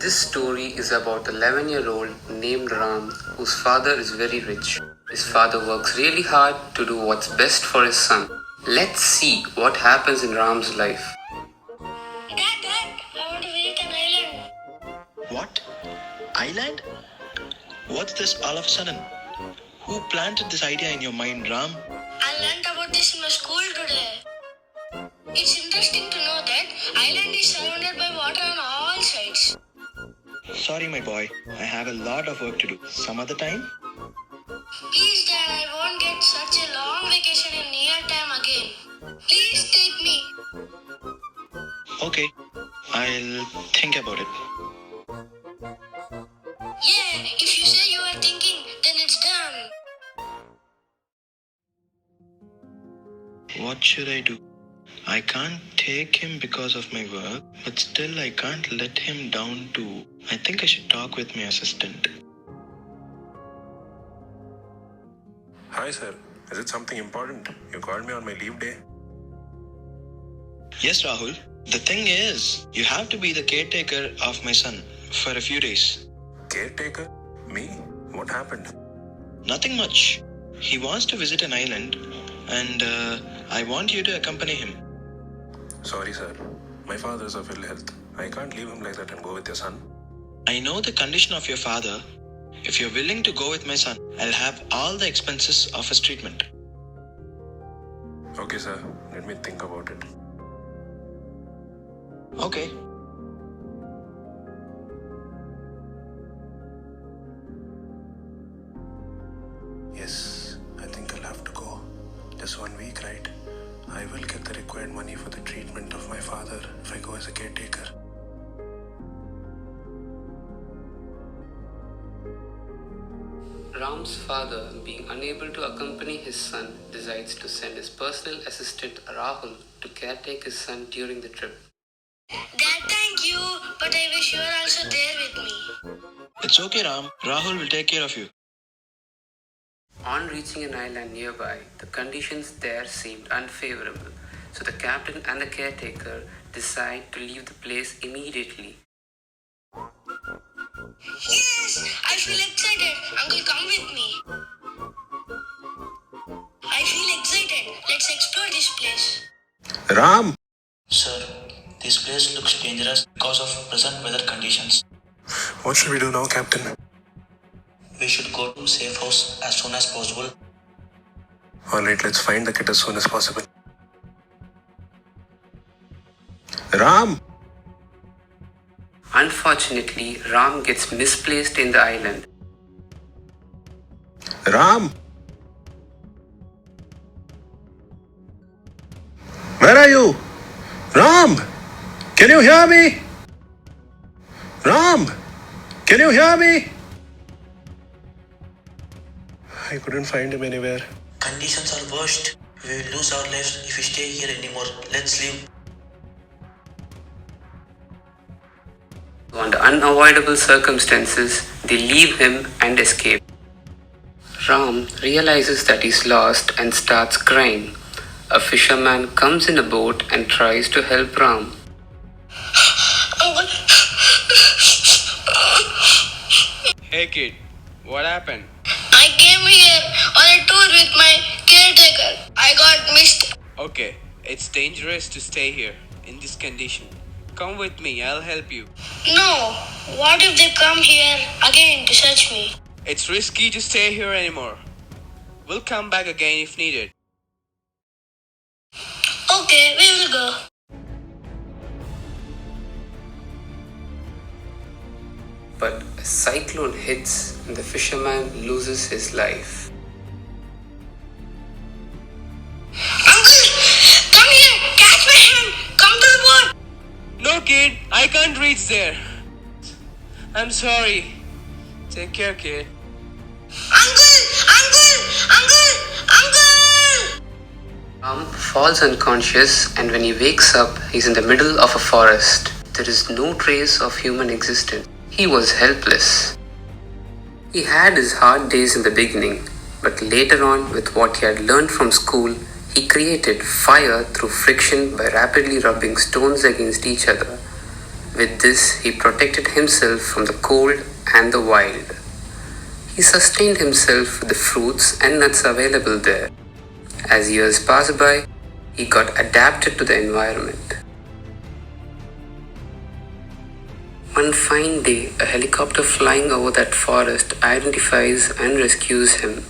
This story is about an 11-year-old named Ram whose father is very rich. His father works really hard to do what's best for his son. Let's see what happens in Ram's life. Dad, I want to visit an island. What? Island? What's this all of a sudden? Who planted this idea in your mind, Ram? I learned about this in my school today. It's interesting to know that island is surrounded by water on all sides. Sorry, my boy. I have a lot of work to do. Some other time? Please, Dad, I won't get such a long vacation in near time again. Please take me. Okay. I'll think about it. Yeah, if you say you are thinking, then it's done. What should I do? I can't take him because of my work, but still I can't let him down too. I think I should talk with my assistant. Hi sir, is it something important? You called me on my leave day? Yes, Rahul. The thing is, you have to be the caretaker of my son for a few days. Caretaker? Me? What happened? Nothing much. He wants to visit an island and I want you to accompany him. Sorry sir, my father is of ill health. I can't leave him like that and go with your son. I know the condition of your father. If you're willing to go with my son, I'll have all the expenses of his treatment. Okay sir, let me think about it. Okay. Yes, I think I'll have to go. Just 1 week, right? I will get the required money for the treatment of my father if I go as a caretaker. Ram's father, being unable to accompany his son, decides to send his personal assistant Rahul to caretake his son during the trip. Dad, thank you, but I wish you were also there with me. It's okay, Ram. Rahul will take care of you. On reaching an island nearby, the conditions there seemed unfavorable, so the captain and the caretaker decide to leave the place immediately. Yes, I feel excited. Uncle, come with me. I feel excited. Let's explore this place. Ram! Sir, this place looks dangerous because of present weather conditions. What should we do now, Captain? We should go to safe house as soon as possible. Alright, let's find the kid as soon as possible. Ram! Unfortunately, Ram gets misplaced in the island. Ram! Where are you? Ram! Can you hear me? Ram! Can you hear me? I couldn't find him anywhere. Conditions are worst. We will lose our lives if we stay here anymore. Let's leave. Under unavoidable circumstances, they leave him and escape. Ram realizes that he's lost and starts crying. A fisherman comes in a boat and tries to help Ram. Uncle. Hey kid, what happened? I came here on a tour with my caretaker. I got missed. Okay, it's dangerous to stay here in this condition. Come with me, I'll help you. No. What if they come here again to search me? It's risky to stay here anymore. We'll come back again if needed. Okay, we will go. But a cyclone hits and the fisherman loses his life. Uncle, come here. Catch my hand. Come to the boat. No kid, I can't reach there. I'm sorry. Take care, kid. Uncle! Uncle! Uncle! Uncle! Ram falls unconscious, and when he wakes up, he's in the middle of a forest. There is no trace of human existence. He was helpless. He had his hard days in the beginning, but later on, with what he had learned from school, he created fire through friction by rapidly rubbing stones against each other. With this, he protected himself from the cold and the wild. He sustained himself with the fruits and nuts available there. As years passed by, he got adapted to the environment. One fine day, a helicopter flying over that forest identifies and rescues him.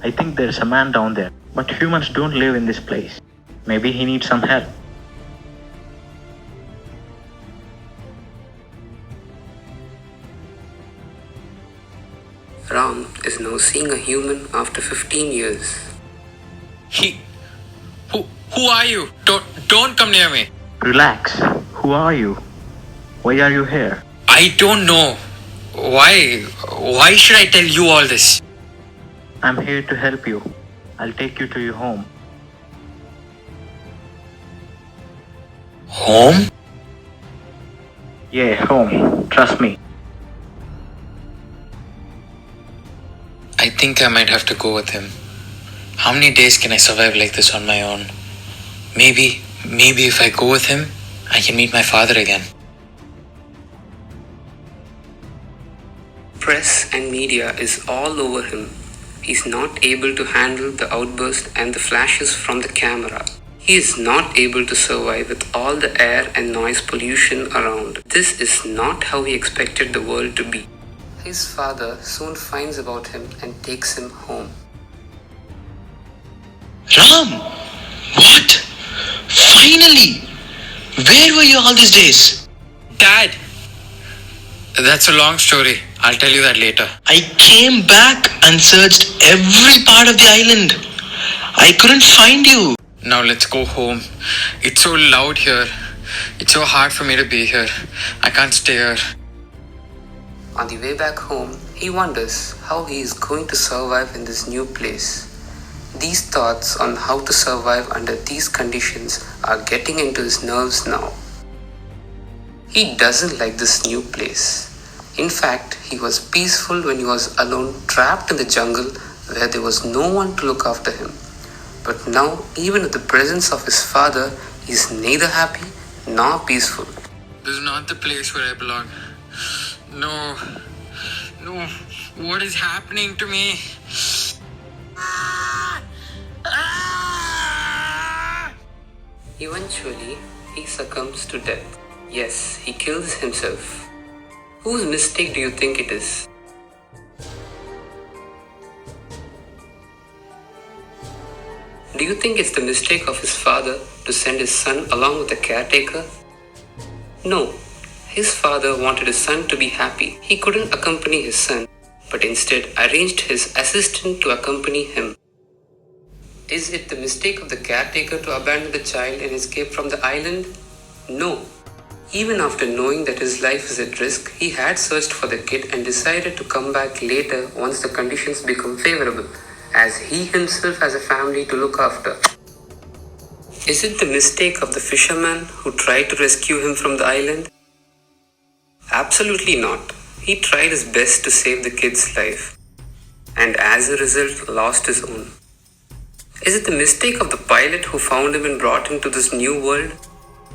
I think there's a man down there, but humans don't live in this place. Maybe he needs some help. Ram is now seeing a human after 15 years. Who are you? Don't come near me. Relax. Who are you? Why are you here? I don't know. Why should I tell you all this? I'm here to help you. I'll take you to your home. Home? Yeah, home. Trust me. I think I might have to go with him. How many days can I survive like this on my own? Maybe if I go with him, I can meet my father again. Press and media is all over him. He's not able to handle the outburst and the flashes from the camera. He is not able to survive with all the air and noise pollution around. This is not how he expected the world to be. His father soon finds about him and takes him home. Ram! What? Finally! Where were you all these days? Dad! That's a long story. I'll tell you that later. I came back and searched every part of the island. I couldn't find you. Now let's go home. It's so loud here. It's so hard for me to be here. I can't stay here. On the way back home, he wonders how he is going to survive in this new place. These thoughts on how to survive under these conditions are getting into his nerves now. He doesn't like this new place. In fact, he was peaceful when he was alone, trapped in the jungle where there was no one to look after him. But now, even with the presence of his father, he is neither happy nor peaceful. This is not the place where I belong. No. What is happening to me? Eventually, he succumbs to death. Yes, he kills himself. Whose mistake do you think it is? Do you think it's the mistake of his father to send his son along with the caretaker? No. His father wanted his son to be happy. He couldn't accompany his son, but instead arranged his assistant to accompany him. Is it the mistake of the caretaker to abandon the child and escape from the island? No. Even after knowing that his life is at risk, he had searched for the kid and decided to come back later once the conditions become favorable, as he himself has a family to look after. Is it the mistake of the fisherman who tried to rescue him from the island? Absolutely not. He tried his best to save the kid's life, and as a result lost his own. Is it the mistake of the pilot who found him and brought him to this new world?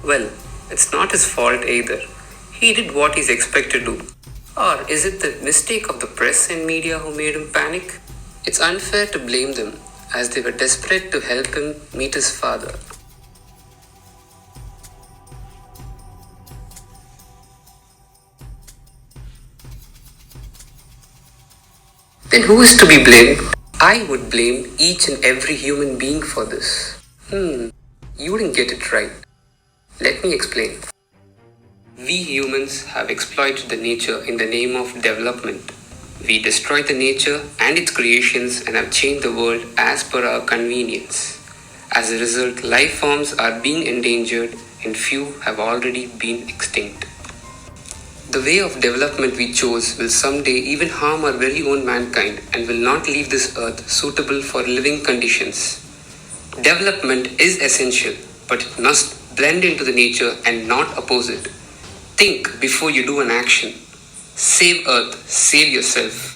Well, it's not his fault either. He did what he's expected to do. Or is it the mistake of the press and media who made him panic? It's unfair to blame them, as they were desperate to help him meet his father. Then who is to be blamed? I would blame each and every human being for this. You didn't get it right. Let me explain. We humans have exploited the nature in the name of development. We destroyed the nature and its creations and have changed the world as per our convenience. As a result, life forms are being endangered and few have already been extinct. The way of development we chose will someday even harm our very own mankind and will not leave this earth suitable for living conditions. Development is essential, but it must blend into the nature and not oppose it. Think before you do an action. Save Earth, save yourself.